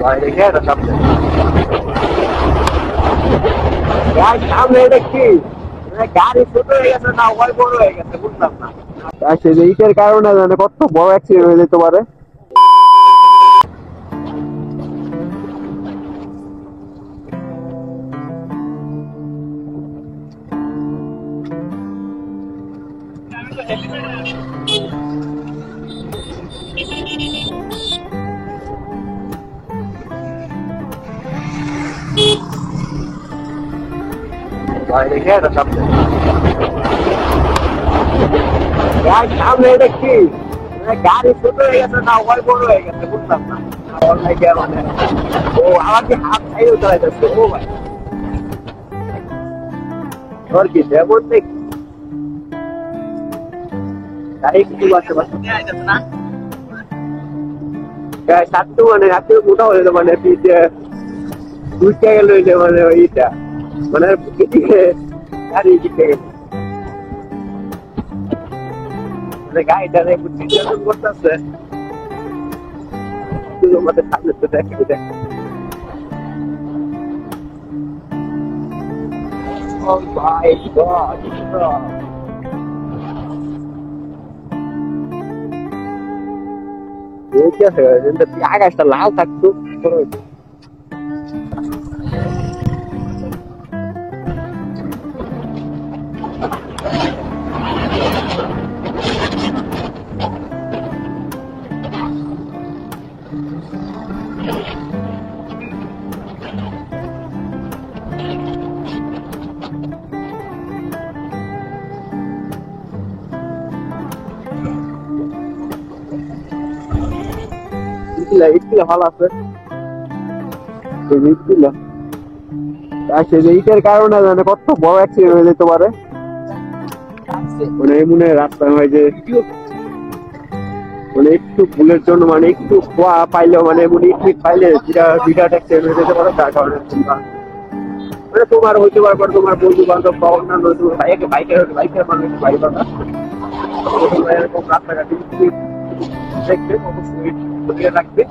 বাইরে গিয়ে এটা সামনে গাড়ি সামনে দেখছি গাড়ি ছোট হয়ে গেছে না ওই বড় হয়ে গেছে বুঝলাম না সে যে ইটের কারণে জানে কত বড় অ্যাক্সিডেন্ট হয়ে যেতে পারে বাইরে গিয়ে এটা সামনে গাড়ি সামনে দেখছি গাড়ি ছোট হয়ে গেছে না ওই বড় হয়ে গেছে বুঝলাম না মানে ও আমাকে হাত খাইও চলে যাচ্ছে ও ভাই তোর কি যেমন দেখি গাড়ি কিছু বাসে বাসে না সাতটু মানে রাত্রে মোটা হয়ে মানে পিঠে দুইটা গেল মানে ওইটা মানে গাড়ি দিতে গেল গাড়িটা করতেছে আমাদের সামনে তো দেখে Oh my God! আকাশটা লাল থাকতো ভালো আছে ইটের কারণে জানে কত বড় অ্যাক্সিডেন্ট হয়ে যেতে পারে মানে মনে রাস্তা হয় যে মানে একটু ভুলের জন্য মানে একটু খোয়া পাইলেও মানে এমনি একটু পাইলে বিরাট অ্যাক্সিডেন্ট হয়ে যেতে পারে তার কারণে তোমরা মানে তোমার হইতে পারবে তোমার বন্ধু বান্ধব বা অন্যান্য তোমার বাইকের মানুষ বাইক এরকম রাস্তাঘাটে দেখবে অবশ্যই রাখবে